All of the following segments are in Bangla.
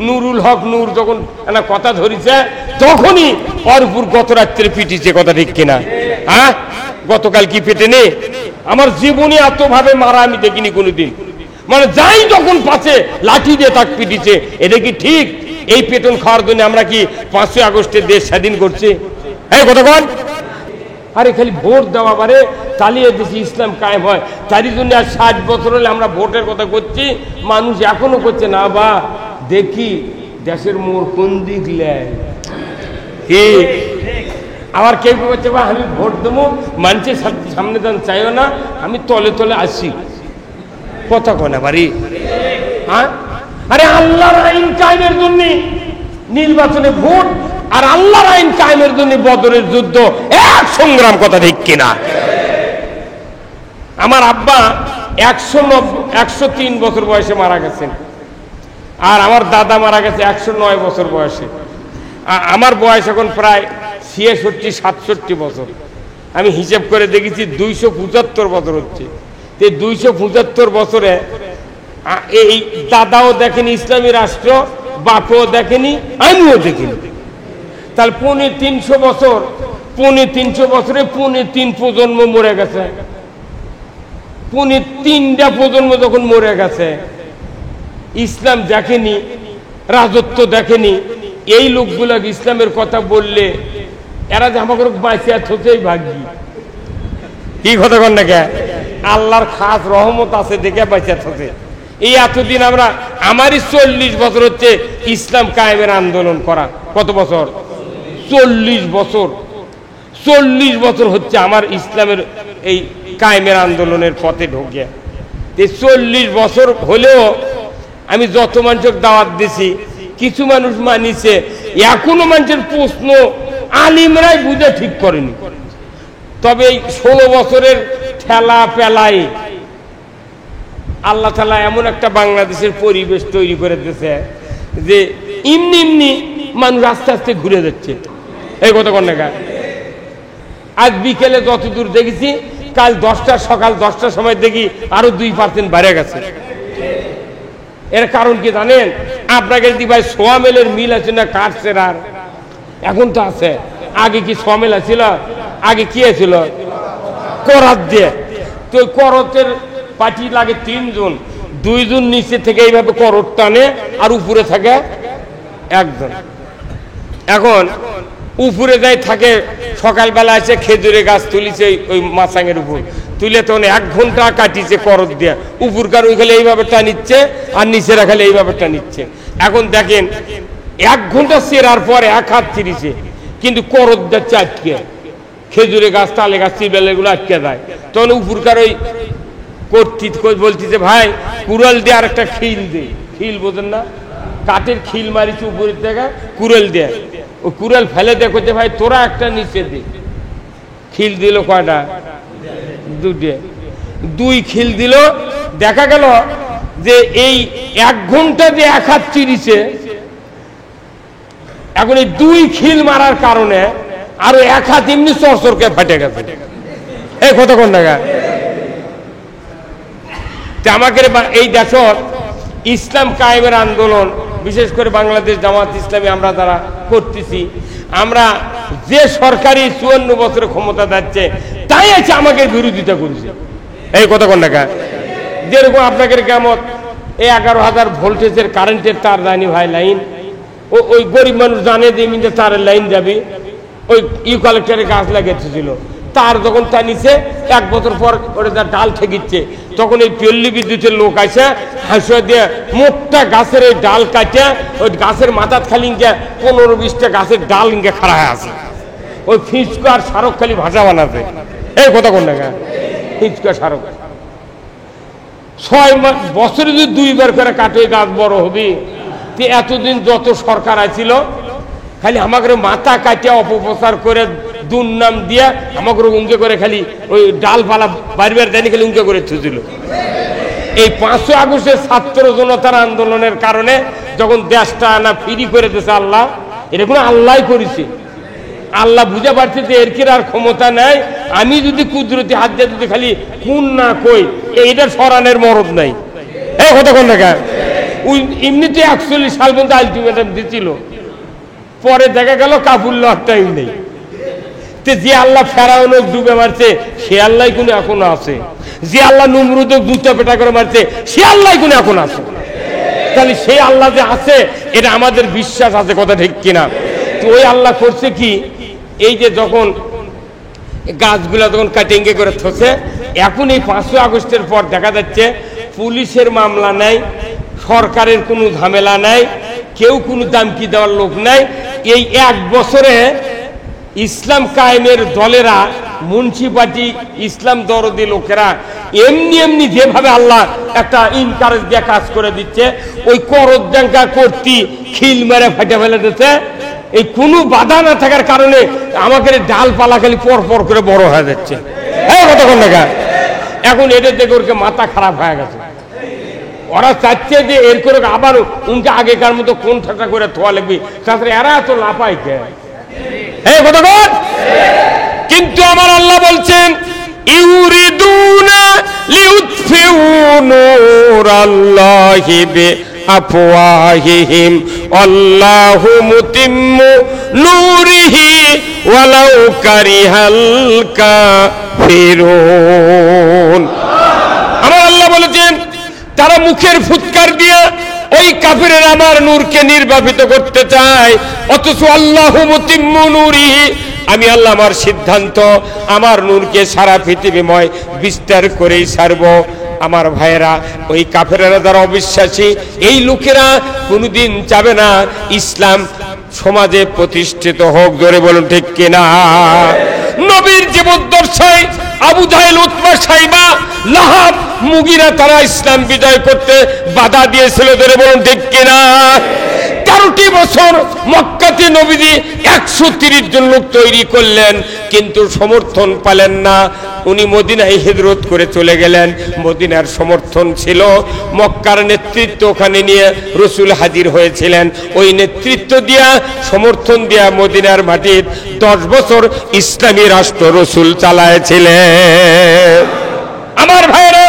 নুরুল হক নূর যখন একটা কথা ধরিছে তখনই অরপুর গত রাত্রে পিটিছে, কথা ঠিক কিনা? হ্যাঁ, গতকাল কি পেটে নে? আমার জীবনে এতভাবে মারা আমি দেখিনি কোনোদিন। মানে যাই যখন পাচ্ছে লাঠি দিয়ে তাক পিটিছে, এটা কি ঠিক? এই পেটন খাওয়ার জন্য আমরা কি 5ই আগস্টের দেশ স্বাধীন করছি? হ্যাঁ কথা কন। আরে খালি ভোট দেওয়া পারে চালিয়ে দেশে ইসলাম কায়েম হয়, তারই জন্য আর 60 বছর হলে আমরা ভোটের কথা করছি, মানুষ এখনো করছে না। বা দেখি দেশের মোড় কোন দিক লেয়। আবার কেউ বলছে বা আমি ভোট দেবো, মানুষের সামনে দান চাইও না, আমি তলে তলে আসি। কথা কনা বাড়ি। হ্যাঁ, আরে আল্লাহর আইন কায়েমের জন্য নির্বাচনে ভোট, আর আল্লাহর আইন কায়েমের জন্য বদরের যুদ্ধ এক সংগ্রাম, কথা ঠিক কিনা? আমার আব্বা 103 বছর বয়সে মারা গেছেন, আর আমার দাদা মারা গেছে 109 বছর বয়সে। আমার বয়স এখন প্রায় 66-67 বছর। আমি হিসেব করে দেখেছি 275 বছর হচ্ছে। 275 বছরে এই দাদাও দেখেনি ইসলামী রাষ্ট্র, বাপও দেখেনি, আমিও দেখিনি। তাহলে 350 বছর, 350 বছরে 3 প্রজন্ম মরে গেছে। 3টা প্রজন্ম যখন মরে গেছে, ইসলাম দেখেনি, রাজত্ব দেখেনি, এই লোকগুলাকে ইসলামের কথা বললে এরা যে আমাকে বাঁচিয়া থতেই ভাগি। কি কথা কন না কে? আল্লাহর খাস রহমত আছে দেখে বাঁচিয়া থতে। এই এতদিন আমরা, আমারই 40 বছর হচ্ছে ইসলাম কায়েমের আন্দোলন করা। কত বছর? 40 বছর। 40 বছর হচ্ছে আমার ইসলামের এই কায়েমের আন্দোলনের পথে ঢোকে। 40 বছর হলেও আমি যত মানুষের দাওয়াত দিছি, কিছু মানুষ মানিছে, এখনো মানুষের প্রশ্ন আলিমরাই বুঝে ঠিক করেনি। তবে এই 16 বছরের ঠেলা পেলাই আল্লাহ তাআলা এমন একটা বাংলাদেশের পরিবেশ তৈরি করে দিয়েছে যে এমনি এমনি মানুষ আস্তে আস্তে ঘুরে যাচ্ছে। এই কথা কন না? আজ বিকেলে যতদূর দেখেছি, কাল সকাল 10টার সময় দেখি আরো 2% বেড়ে গেছে। এর কারণ কি জানেন? আপনাকে যদি ভাই সোয়ামেলের মিল আছে না, কাঠসের, আর এখন তো আছে। আগে কি সোয়ামেল ছিল? আগে কি ছিল? করাত দিয়ে। তো করতের পাটি লাগে 3 জন, 2 জন নিচে থেকে এইভাবে করত টানে, আর উপরে থাকে 1 জন। এখন উপরে যাই থাকে, সকালবেলা এসে খেজুরের গাছ তুলিছে ওই মাছাঙের উপর, তুলে তখন 1 ঘন্টা কাটিছে করত দিয়ে। উপরকার ওইখানে এইভাবে টানিচ্ছে, আর নিচে রাখালে এইভাবে টানিচ্ছে। এখন দেখেন 1 ঘন্টা চেরার পরে 1 হাত ছিঁড়িছে, কিন্তু করত যাচ্ছে আটকে। খেজুরের গাছ, তালে গাছ, চিবেল এগুলো আটকে যায়। তখন উপরকার ওই বলতেছে, ভাই কুড়াল দিয়ে আর একটা খিল দে। খিল বোঝেন না? কাঠের খিল মারিছে উপরের থেকে, কুড়াল দিয়ে। ও কুড়াল ফেলে দেখো যে ভাই তোরা একটা নিচে দে। খিল দিল কয়টা? 2 খিল দিল। দেখা গেল যে এই 1 ঘন্টা যে 1 হাত চিরিছে, এখন এই 2 খিল মারার কারণে আরো 1 হাত এমনি চরচরকে ফাটে গেছে। এই কত কোন টাকা? আমাকে এই দেশত ইসলাম কায়েমের আন্দোলন, বিশেষ করে বাংলাদেশ জামাত ইসলামী আমরা যারা করতেছি, আমরা যে সরকারি 54 বছরের ক্ষমতা যাচ্ছে, তাই আছে আমাকে বিরোধিতা করেছে। এই কথা কোন টাকা? যেরকম আপনাকে কেমন এই 11,000 ভোল্টেজের কারেন্টের তার জানি ভাই লাইন, ওই গরিব মানুষ জানে যে মিনিটে তারের লাইন যাবে। ওই ইউক্যালিপটাসের গাছ লাগিয়েছিল, তার যখন টানিছে 1 বছর পর ওটা তার ডাল ঠেকিচ্ছে, তখন এই পল্লী বিদ্যুতের লোক আসে হাসিয়ে দিয়ে মোটটা গাছের এই ডাল কাটে ওই গাছের মাথার খালি 15-20টা গাছের ডাল ইঙ্গে খাড়া হয়ে আছে। ওই ফিচকা আর সারক খালি ভাজা বানাবে। এই কথা কোন টাকা? ফিচকা সারক 6 বছরে যদি 2 বার করে কাটে গাছ বড় হবে। এতদিন যত সরকার আছিল, খালি আমাকে মাথা কাটিয়া অপপ্রচার করে দুর্নাম দিয়া আমাকে উঙ্কে করে খালি ওই ডালপালা বাড়িবার দেয়নি, খালি উঙ্কে করে থুছিল। এই 5 আগস্টের ছাত্র জনতার আন্দোলনের কারণে যখন দেশটা না ফ্রি করে দিয়েছে আল্লাহ, এটা কোনো আল্লাহ করেছে। আল্লাহ বুঝে পারছে যে এর কি আর ক্ষমতা নাই, আমি যদি কুদরতি হাত দিয়ে যদি খালি কোন না কই, এইটা সরানের মরদ নাই। এই কথা কোন টাকা? এমনিতে 41 সাল পর্যন্ত আলটিমেটাম দিছিল, পরে দেখা গেল কাপড় লওয়ার টাইম নেই। যে আল্লাহ ফেরাউনক ডুবে মারছে সে আল্লাহ কোন এখনো আছে, যে আল্লাহ নমরুদক জুতা পেটা করে মারছে সে আল্লাহ কোন এখন আছে। তাহলে সেই আল্লাহ যে আছে এটা আমাদের বিশ্বাস আছে, কথা ঠিক কিনা? তো ওই আল্লাহ করছে কি, এই যে যখন গাছগুলা তখন কাটিংয়ে করে থসে, এখন এই 5 আগস্টের পর দেখা যাচ্ছে পুলিশের মামলা নাই, সরকারের কোনো ঝামেলা নাই, কেউ কোনো দামকি দেওয়ার লোক নাই। এই 1 বছরে ইসলাম কায়েমের দলেরা, মুন্সিপালিটি ইসলাম দরদি লোকেরা এমনি এমনি যেভাবে আল্লাহ একটা ইনকারেজ দিয়ে কাজ করে দিচ্ছে, ওই করজ্জাঙ্কা করতি খিল মেরে ফাটে ফেলে দিচ্ছে। এই কোনো বাধা না থাকার কারণে আমাদের ডালপালা খালি পর পর করে বড় হয়ে যাচ্ছে। হ্যাঁ, কতক্ষণ দেখা এখন এটা দেখে ওরকে মাথা খারাপ হয়ে গেছে। ওরা চাচ্ছে যে এর করে আবার উনকে আগেকার মতো কোন ঠাটা করে থোয়া লাগবে, তাছাড়া এরা এত লাফাই কে? হ্যাঁ, কতক্ষণ। কিন্তু আমার আল্লাহ বলছেন ইউরিদুনা লিউতফিউ নূরাল্লাহি বিআফওয়াহিহিম আল্লাহু মুতিম্মু নূরিহি ওয়ালাউ কারিহাল কাফিরুন। আমার আল্লাহ বলেছেন তারা মুখের ফুৎকার দিয়ে ওই কাফিরের আমার নূরকে নির্বাপিত করতে চায়, অথচ আল্লাহু মুতিম্মু নূরিহি, আমি আল্লাহ আমার সিদ্ধান্ত আমার নূরকে সারা পৃথিবীময় বিস্তার করেই ছাড়ব। আমার ভাইয়েরা, ওই কাফেরেরা যারা অবিশ্বাসী, এই লোকেরা কোনোদিন চাবে না ইসলাম সমাজে প্রতিষ্ঠিত হোক। জোরে বলুন ঠিক কিনা? নবীর জীবদ্দশায় আবু জাহেল, উতবা, সাইবা, লাহাব, মুগিরা তারা ইসলাম বিজয় করতে বাধা দিয়েছিল। জোরে বলুন ঠিক কিনা? 13টি বছর মক্কাতে নবীজি 130 জন লোক তৈরি করলেন, কিন্তু সমর্থন পেলেন না। উনি মদিনায় হিজরত করে চলে গেলেন। মদিনার সমর্থন ছিল, মক্কার নেতৃত্ব ওখানে নিয়ে রসুল হাজির হয়েছিলেন। ওই নেতৃত্ব দিয়া, সমর্থন দিয়া মদিনার মাটির 10 বছর ইসলামী রাষ্ট্র রসুল চালায়েছিলেন। আমার ভাইরা,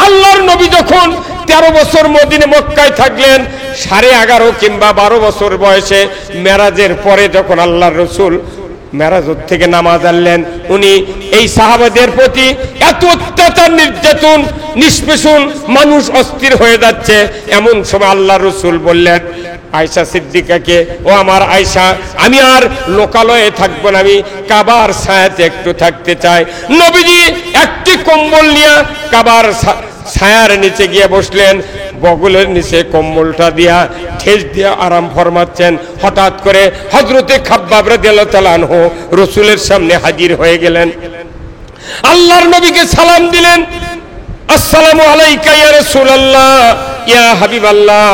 আল্লাহর নবী যখন 13 বছর মদিনা মক্কায় থাকলেন, 11.5 কিংবা 12 বছর বয়সে মেরাজের পরে যখন আল্লাহর রসুল মেরাজ থেকে নামাজ আনলেন, উনি এই সাহাবাদের প্রতি এত অত্যাচার, নির্যাতন, নিষ্পেষণ, মানুষ অস্থির হয়ে যাচ্ছে। এমন সময় আল্লাহর রসুল বললেন আয়েশা সিদ্দিকাকে, ও আমার আয়েশা, আমি আর লোকালয়ে থাকবো না, আমি কাবার ছায়াতে একটু থাকতে চাই। নবীজি একটি কম্বল নিয়ে কাবার ছায়ার নিচে গিয়ে বসলেন, বগলের নিচে কম্বলটা দিয়া ঠেস দিয়ে আরাম ফরমাচ্ছেন। হঠাৎ করে হযরতে খাব্বাব রাদিয়াল্লাহু তাআলা আনহু রসুলের সামনে হাজির হয়ে গেলেন। আল্লাহর নবীকে সালাম দিলেন, আসসালামু আলাইকা ইয়া রাসূলুল্লাহ, ইয়া হাবিবাল্লাহ।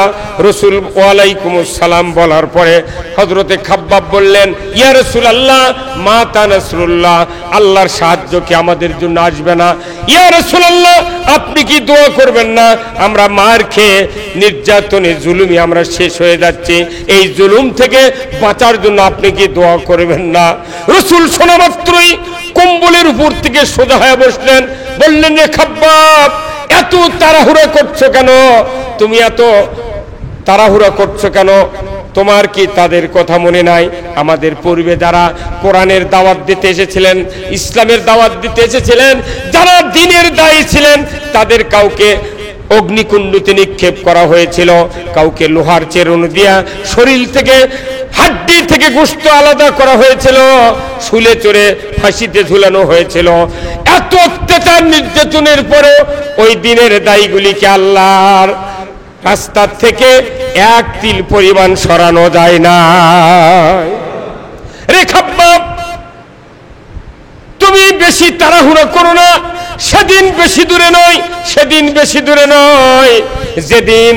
রসুল ওয়ালাইকুমুস সালাম বলার পরে হযরতে খাব্বাব বললেন, ইয়া রাসূলুল্লাহ, মাতা নাসরুল্লাহ, আল্লাহর সাহায্য কি আমাদের জন্য আসবে না? ইয়া রাসূলুল্লাহ, আপনি কি দোয়া করবেন না? আমরা মার খেয়ে, নির্যাতনে, জুলুমে আমরা শেষ হয়ে যাচ্ছি, এই জুলুম থেকে বাঁচার জন্য আপনি কি দোয়া করবেন না? রসুল শোনা মাত্রই কম্বলের উপর থেকে সোজা হয়ে বসলেন, বললেন, রে খাব্বাব, এত তাড়াহুড়া করছো কেন? তুমি এত তাড়াহুড়া করছো কেন? তোমার কি তাদের কথা মনে নাই? আমাদের পূর্বে যারা কোরআনের দাওয়াত দিতে এসেছিলেন, ইসলামের দাওয়াত দিতে এসেছিলেন, যারা দ্বীনের দায়ী ছিলেন, তাদের কাউকে অগ্নিকুণ্ডতে নিক্ষেপ করা হয়েছিল, কাউকে লোহার চেরুন দিয়া শরীর থেকে, হাড্ডি থেকে গোশত আলাদা করা হয়েছিল, শুলে চড়ে ফাঁসিতে ঝুলানো হয়েছিল। এত অত্যাচার, নির্যাতনের পরে ওই দিনের দায়ীগুলিকে আল্লাহর রাস্তার থেকে 1 তিল পরিমাণ সরানো যায় না। রে খাব্বাব, তুমি বেশি তাড়াহুড়া করো না। সেদিন বেশি দূরে নয়, সেদিন বেশি দূরে নয়, যেদিন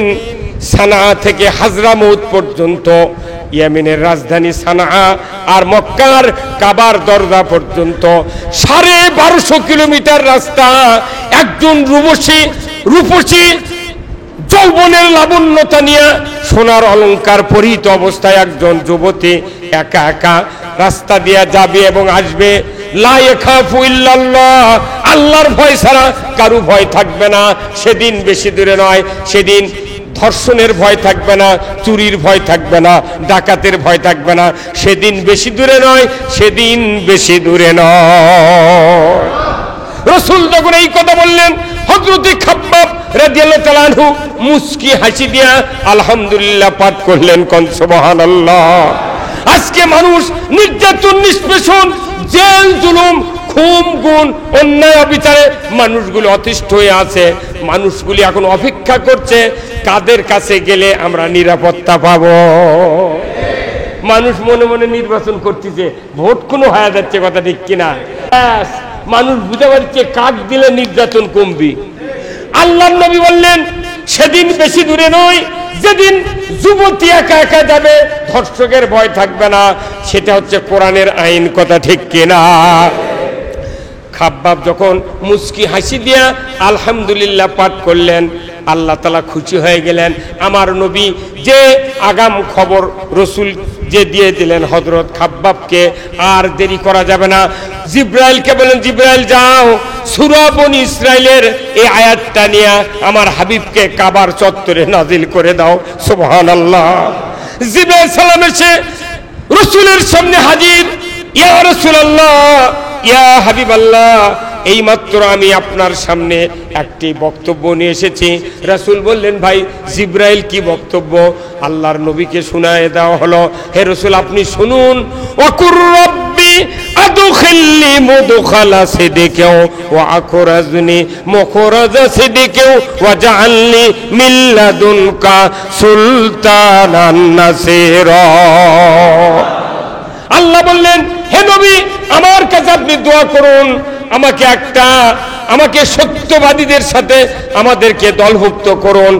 সানা থেকে হাজরামউত পর্যন্ত, ইয়েমেনের রাজধানী সানা আর মক্কার কাবার দরজা পর্যন্ত 1250 কিলোমিটার রাস্তা। একজন রূপসী যৌবনের লাবণ্যতা নিয়ে, সোনার অলংকার পরিহিত অবস্থায় একজন যুবতী একা একা রাস্তা দিয়ে যাবে এবং আসবে। লা ইয়াখাফু ইল্লাল্লাহ, আল্লাহর ভয় ছাড়া কারো ভয় থাকবে না। সেদিন বেশি দূরে নয়, সেদিন ধর্ষণের ভয় থাকবে না, চুরির ভয় থাকবে না, ডাকাতের ভয় থাকবে না। সেদিন বেশি দূরে নয়, সেদিন বেশি দূরে নয়। রাসূল যখন এই কথা বললেন, হযরতে খাব্বাব রাদিয়াল্লাহু তাআলা আনহু মুস্কি হাসি দিয়া আলহামদুলিল্লাহ পাঠ করলেন, কোন সুবহানাল্লাহ। আজকে মানুষ নির্যাতন, নিষ্পেষণ, জেল, জুলুম, খুন, গুণ, অন্যায়, অবিচারে মানুষগুলো অতিষ্ঠ হয়ে আছে। মানুষগুলি এখন অপেক্ষা করছে কাদের কাছে গেলে আমরা নিরাপত্তা পাব। মানুষ মনে মনে নির্বাচন করতেছে, ভোট কোনো হয়ে যাচ্ছে, কথা ঠিক কিনা? মানুষ বুঝতে পারছে কাক দিলে নির্যাতন কমবে। আল্লাহর নবী বললেন সেদিন বেশি দূরে নয় যেদিন যুবতী একা একা যাবে, ধর্ষকের ভয় থাকবে না। সেটা হচ্ছে কোরআনের আইন, কথা ঠিক কিনা? খাব্বাব যখন মুস্কি হাসি দিয়া আলহামদুলিল্লাহ পাঠ করলেন, আল্লাহ তাআলা খুশি হয়ে গেলেন। আমার নবী যে আগাম খবর রসুল যে দিয়ে দিলেন হযরত খাব্বাবকে, আর দেরি করা যাবে না। জিব্রাইলকে বলেন, জিব্রাইল যাও সূরা বনী ইসরাইলের এই আয়াতটা নিয়ে আমার হাবিবকে কাবার চত্বরে নাজিল করে দাও। সুবহানাল্লাহ। জিব্রাইল সালাম এসে রসুলের সামনে হাজির। ইয়া রাসূলুল্লাহ, ইয়া হাবিবাল্লাহ, এইমাত্র আমি আপনার সামনে একটি বক্তব্য নিয়ে এসেছি। রাসূল বললেন, ভাই জিব্রাইল কি বক্তব্য? আল্লাহর নবীকে শোনায় দেওয়া হলো। হে রাসূল, আপনি শুনুন। ওয়াকুর রব্বি আদখিলনি মুদখালা সিদকিও ওয়া আখরাজনি মুখরাজা সিদকিও ওয়াজআলনি মিন লাদুনকা সুলতানান নাসীরা। আল্লাহ বললেন, হে নবী, আমার কাছে আপনি দোয়া করুন, আমাকে সত্যবাদীদের সাথে আমাদেরকে দলভুক্ত করুন,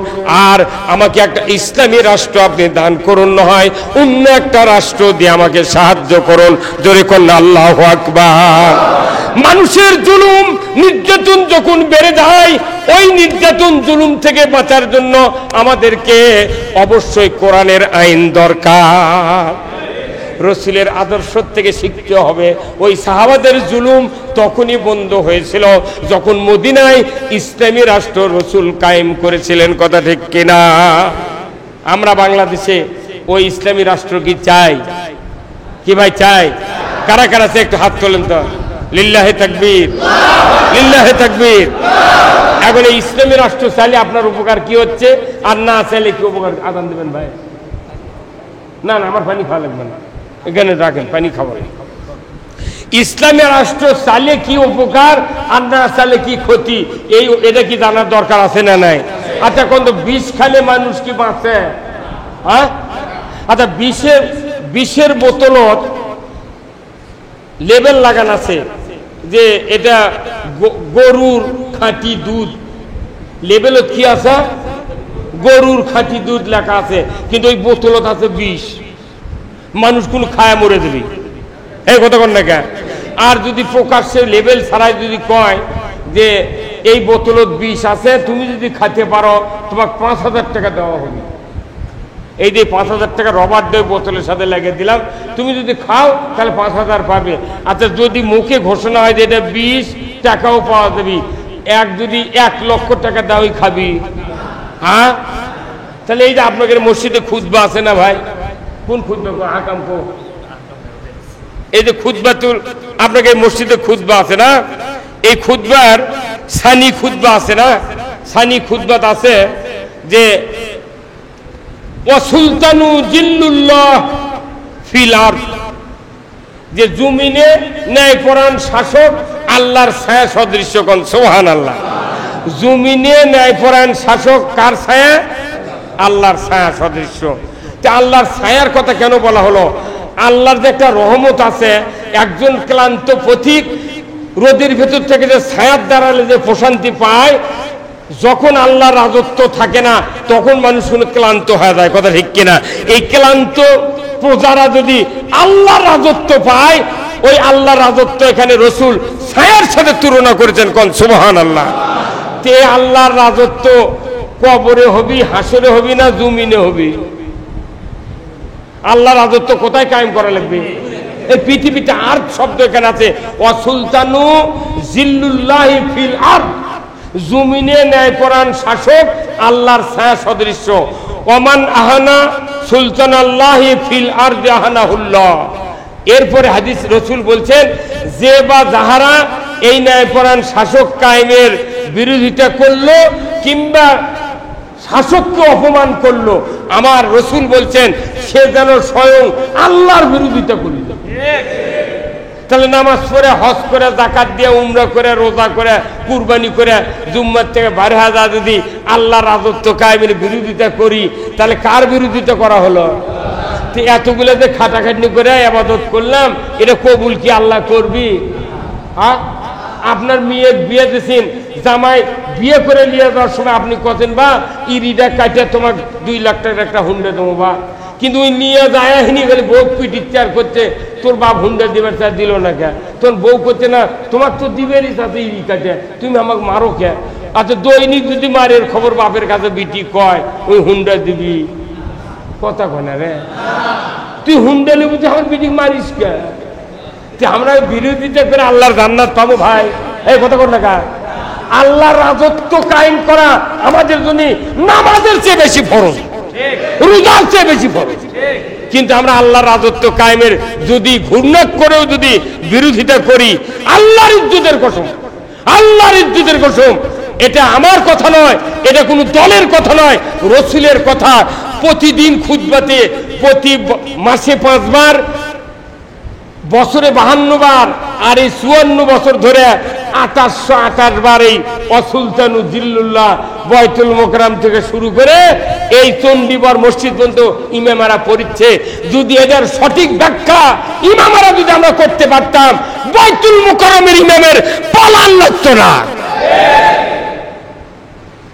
আর আমাকে একটা ইসলামী রাষ্ট্র আপনি দান করুন, নয় অন্য একটা রাষ্ট্র দিয়ে আমাকে সাহায্য করুন। জোরে করুন আল্লাহু আকবার। মানুষের জুলুম, নির্যাতন যখন বেড়ে যায়, ওই নির্যাতন জুলুম থেকে বাঁচার জন্য আমাদেরকে অবশ্যই কোরআনের আইন দরকার। রসুলের আদর্শ থেকে শিখতে হবে। ওই সাহাবাদের জুলুম তখনই বন্ধ হয়েছিল যখন মদিনায় ইসলামী রাষ্ট্র রসুল কায়েম করেছিলেন, কথা ঠিক কিনা? আমরা বাংলাদেশে ওই ইসলামী রাষ্ট্র কি চাই? কি ভাই চাই? কারা কারা আছে একটু হাত তোলেন তো। লিল্লাহে তাকবীর, লিল্লাহে তাকবীর। এখন এই ইসলামী রাষ্ট্র চাইলে আপনার উপকার কি হচ্ছে, আর না চাইলে কি উপকার? আদান দেবেন ভাই? না না, আমার পানি খাওয়া লাগবে না, এখানে রাখেন, পানি খাবেন। ইসলামী রাষ্ট্র চাইলে কি উপকার আর না চাইলে কি ক্ষতি, এটা কি জানার দরকার আছে না নাই? আচ্ছা, কোন বিষ খালে মানুষ কি বাঁচে? হ্যাঁ, আচ্ছা, বিষের বোতলত লেবেল লাগানো আছে যে এটা গরুর খাঁটি দুধ। লেবেলত কি আছে? গরুর খাঁটি দুধ লেখা আছে, কিন্তু ওই বোতলত আছে বিষ। মানুষ কোন খায় মরে যাবে, এই কথা কন না কেন? আর যদি প্রকাশ্যে লেবেল ছাড়াই যদি কয় যে এই বোতলত বিষ আছে, তুমি যদি খাইতে পারো তোমাকে 5,000 টাকা দেওয়া হবে, এই যে 5,000 টাকা রবার দিয়ে বোতলের সাথে লাগিয়ে দিলাম, তুমি যদি খাও তাহলে 5,000 পাবে। আচ্ছা, যদি মুখে ঘোষণা হয় যে এটা 20 টাকাও পাওয়া যাবে, যদি 1 লক্ষ টাকা দাওই খাবি? হ্যাঁ, তাহলে এই যে আপনাদের মসজিদে খুতবা আছে না ভাই? কোন খুতবা? হাকাম কো? এই যে খুতবাতুল, আপনাদের মসজিদে খুতবা আছে না? এই খুতবার সানি খুতবা আছে না? সানি খুতবাত আছে যে ওয়াসুলতানু জিল্লুল্লাহ ফিল আরদ, যে জমিনে ন্যায়পরায়ণ শাসক আল্লাহর ছায়া সদৃশ্য। কোন সুবহানাল্লাহ। জমিনে ন্যায়পরায়ণ শাসক কার ছায়া? আল্লাহর ছায়া সদৃশ্য। আল্লাহর ছায়ার কথা কেন বলা হলো? আল্লাহর যে একটা রহমত আছে, একজন ক্লান্ত পথিক রোদের ভেতর থেকে যে ছায়ার দাঁড়ালে যে প্রশান্তি পায়, যখন আল্লাহর রাজত্ব থাকে না তখন মানুষ ক্লান্ত হয়ে যায়, কথা ঠিক কিনা? এই ক্লান্ত প্রজারা যদি আল্লাহর রাজত্ব পায়, ওই আল্লাহর রাজত্ব এখানে রসুল ছায়ার সাথে তুলনা করেছেন। কোন সুবহানাল্লাহ। তে আল্লাহর রাজত্ব কবরে হবি, হাসরে হবি না জমিনে হবি? আল্লাহ রাজত্ব কোথায় কায়েম করা লাগবে? এই পৃথিবীতে আরদ শব্দ এখানে আছে। ওয়াসুলতানু জিল্লুল্লাহি ফিল আরদ, জমিনে ন্যায়পরায়ণ শাসক আল্লাহর ছায়া সদৃশ্য। ওমান আহানা সুলতান আল্লাহি ফিল আরদি আহানাহুল্লাহ। এরপরে হাদিস রসুল বলছেন, যে বা যাহারা এই ন্যায়পরায়ণ শাসক কায়েমের বিরোধিতা করলো কিংবা শাসককে অপমান করলো, আমার রসুল বলছেন সে যেন স্বয়ং আল্লাহর বিরোধিতা করল। তাহলে নামাজ পড়ে, হজ করে, যাকাত দিয়ে, উমরা করে, রোজা করে, কুরবানি করে, জুম্মার থেকে 12,000 যদি আল্লাহর রাজত্ব কায়েমের বিরোধিতা করি, তাহলে কার বিরোধিতা করা হলো? এতগুলো যে খাটাখাটনি করে ইবাদত করলাম, এটা কবুল কি আল্লাহ করবি? হ্যাঁ, আপনার মেয়ে বিয়ে দিয়েছেন, জামাই বিয়ে করে নিয়ে যাওয়ার সময় আপনি কছেন বা ইরিটা কাটে তোমার 2 লাখ টাকার একটা হুন্ডা দেবো বা, কিন্তু ওই নিয়ে যায় হিনি গেলে বউ পিটিচার করছে, তোর বাপ হুন্ডা দিবার চার দিল না কে, তোর বউ করছে না তোমার তো দিবেরই সাথে ইরি কাটে, তুমি আমাকে মারো কে? আচ্ছা দৈনিক যদি মারের খবর বাপের কাছে বিটি কয় ওই হুন্ডা দিবি, কথা কনে রে তুই হুন্ডা নেবি আমার বিটি মারিস কে? আমরা বিরোধিতা করে আল্লাহর জান্নাত পাবো ভাই? এই কথা কর না কা? আল্লাহর রাজত্ব কায়েম করা আমাদের জন্য নামাজের চেয়ে বেশি ফরজ, রোজার চেয়ে বেশি ফরজ। কিন্তু আমরা আল্লাহর রাজত্ব কায়েমের যদি ঘূর্ণক করেও যদি বিরোধিতা করি, আল্লাহর ইজ্জতের কসম, আল্লাহর ইজ্জতের কসম, এটা আমার কথা নয়, এটা কোনো দলের কথা নয়, রসুলের কথা। প্রতিদিন খুতবাতে, প্রতি মাসে 5 বার, বছরে 52 বার, আর এই 54 বছর ধরে 2828 বার এই অসুলতানু জিল্লুল্লাহ বয়তুল মোকরাম থেকে শুরু করে এই চণ্ডীবর মসজিদ পর্যন্ত ইমামেরা পড়ছে। যদি এদের সঠিক ব্যাখ্যা ইমামেরা যদি আমরা করতে পারতাম, বয়তুল মোকরামের ইমামের পালান লাগতো না।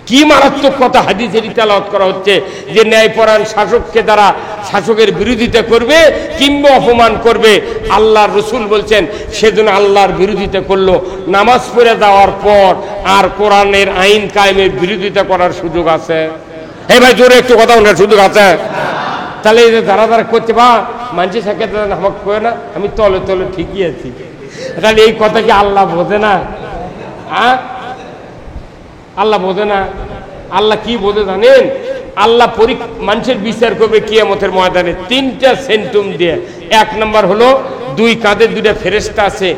কি মারাত্মক কথা হাদিসের তেলাওয়াত করা হচ্ছে, যে ন্যায়পরায়ণ শাসককে দ্বারা শাসকের বিরোধিতা করবে কিংবা অপমান করবে, আল্লাহর রসুল বলছেন সেজন্য আল্লাহর বিরোধিতা করলো। নামাজ পড়ে যাওয়ার পর আর কোরআনের আইন কায়েমের বিরোধিতা করার সুযোগ আছে? এই ভাই জোরে একটু কথা বলার সুযোগ আছে? তাহলে এই যে যারা যারা করছে বা মানুষের সাথে আমাকে কয়ে না, আমি তলে তলে ঠিকই আছি, তাহলে এই কথা কি আল্লাহ বোঝে না? আল্লাহ বোঝে না? আল্লাহ কি বোঝে জানেন? আল্লাহ মানুষের বিচার করবে কিয়ামতের ময়দানে 3টা সেন্টুম দিয়ে। 1 নম্বর হলো 2 কাঁধে 2টা ফেরেশতা আছে,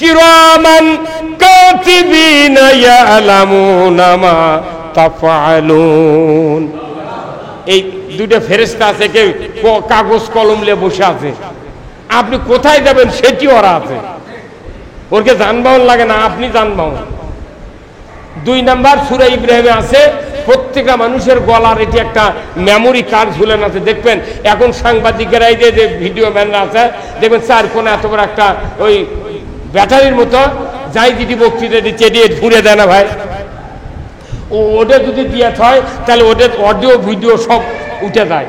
কিরামান কাতিবিনা ইয়ালামুনা মা তাফআলুন। এই 2টা ফেরেশতা আছে, কে কাগজ কলম নিয়ে বসে আছে। আপনি কোথায় যাবেন সেটি ওরা আছে, ওরকে যানবাহন লাগে না, আপনি যানবাহন। 2 নাম্বার সূরা ইব্রাহিমে আছে, প্রত্যেকটা মানুষের গলার এটি একটা মেমোরি কার্ড ঝুলেন আছে। দেখবেন এখন সাংবাদিকেরা এই যে ভিডিও ম্যানরা আছে, দেখবেন 4 কোণে এত বড় একটা ওই ব্যাটারির মতো যাই যেটি বক্তৃতা দিচ্ছে দিয়ে ঘুরে দেয় না ভাই, ওটা যদি দিয়ে হয় তাহলে ওদের অডিও ভিডিও সব উঠে যায়।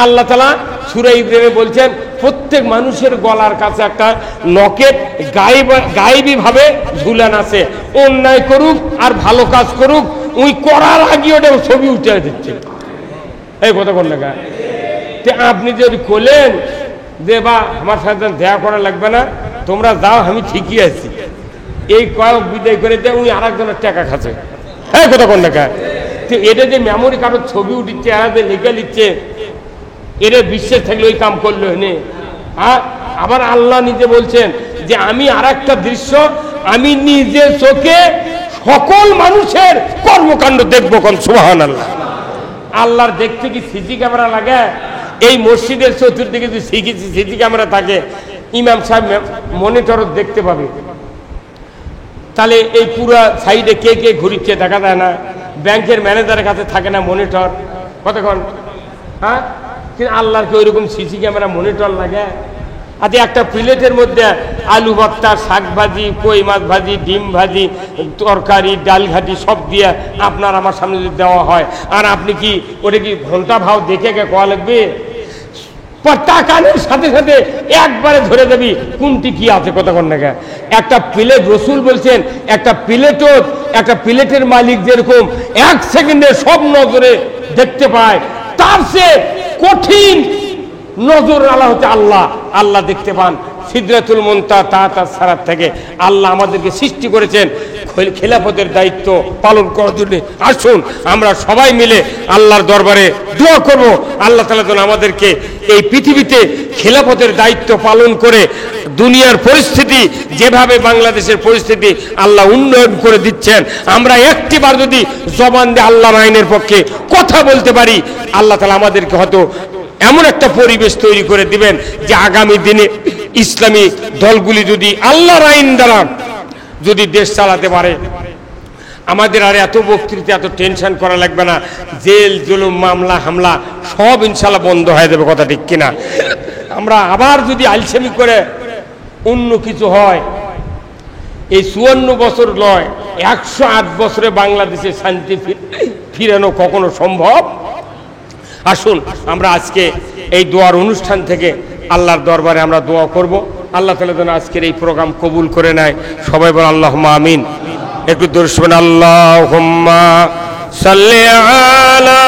আল্লাহ তাআলা সূরা ইব্রাহিমে বলছেন প্রত্যেক মানুষের গলার কাছে একটা লকেট গায়েবী ভাবে ঝুলান আছে, অন্যায় করুক আর ভালো কাজ করুক, ওই করার আগে ওটা ছবি উঠে দিচ্ছে। এই কথা কোন না? আপনি যদি বলেন যে বা আমার সাথে দেখা করা লাগবে না, তোমরা যাও, আমি ঠিকই আছি, এই কয়েক বিদায় করে দেয়, উনি আরেকজনের টাকা খাচ্ছে। হ্যাঁ কথা কোন না? এটা যে মেমোরি কার্ডের ছবি উঠিচ্ছে, এরা যে লিখে নিচ্ছে, এরা বিশ্বাস থাকলে ওই কাম করলো এনে। আবার আল্লাহ নিজে বলছেন যে আমি আরেকটা দৃশ্য, আমি নিজে চোখে সকল মানুষের কর্মকাণ্ড দেখবো। কোন সুবহানাল্লাহ। আল্লাহর দেখতে কি সিসি ক্যামেরা লাগে? এই মসজিদের চতুর্দিকে যদি সিসি ক্যামেরা থাকে, ইমাম সাহেব মনিটর দেখতে পাবে। তাহলে এই পুরো সাইডে কে কে ঘুরিচ্ছে দেখা যায় না, ব্যাংকের ম্যানেজারের কাছে থাকে না মনিটর, কতক্ষণ? হ্যাঁ, কিন্তু আল্লাহর কি ওইরকম সিসি ক্যামেরা মনিটর লাগে? আচ্ছা, একটা প্লেটের মধ্যে আলু ভর্তা, শাক ভাজি, কই মাছ ভাজি, ডিম ভাজি, তরকারি, ডাল ঘাটি সব দিয়ে আপনার আমার সামনে যদি দেওয়া হয়, আর আপনি কি ওটা কি ঘন্টা ভাও দেখে কোয়া লাগবে? তাকানোর সাথে সাথে একবারে ধরে দেবি কোনটি কি আছে, কতক্ষণ না? একটা প্লেট, রসুল বলছেন একটা প্লেটের মালিক যেরকম 1 সেকেন্ডে সব নজরে দেখতে পায়, তার চেয়ে কঠিন নজর আল্লাহ হচ্ছে আল্লাহ। আল্লাহ দেখতে পান সিদরাতুল মুনতাহা তাহতা সারাত থেকে। আল্লাহ আমাদেরকে সৃষ্টি করেছেন খেলাফতের দায়িত্ব পালন করার জন্য আসুন আমরা সবাই মিলে আল্লাহর দরবারে দোয়া করব আল্লাহ তাআলা যেন আমাদেরকে এই পৃথিবীতে খেলাফতের দায়িত্ব পালন করে দুনিয়ার পরিস্থিতি যেভাবে বাংলাদেশের পরিস্থিতি আল্লাহ উন্নয়ন করে দিচ্ছেন আমরা একটিবার যদি জবান দিয়ে আল্লাহর আইনের পক্ষে কথা বলতে পারি আল্লাহ তাআলা আমাদেরকে হয়তো এমন একটা পরিবেশ তৈরি করে দিবেন যে আগামী দিনে ইসলামী দলগুলি যদি আল্লাহর আইন দ্বারা যদি দেশ চালাতে পারে আমাদের আর এত বক্তৃতা এত টেনশন করা লাগবে না জেল জুলুম মামলা হামলা সব ইনশাল্লাহ বন্ধ হয়ে যাবে কথা ঠিক কিনা আমরা আবার যদি আলসেমি করে অন্য কিছু হয় এই 54 বছর নয় 108 বছরে বাংলাদেশে শান্তি ফিরানো কখনো সম্ভব আসুন আমরা আজকে এই দোয়ার অনুষ্ঠান থেকে আল্লাহর দরবারে আমরা দোয়া করব আল্লাহ তাআলা যেন আজকের এই প্রোগ্রাম কবুল করে নেয় সবাই বল আল্লাহুম্মা আমিন একটু দরুদ শোনান আল্লাহুম্মা সাল্লি আলা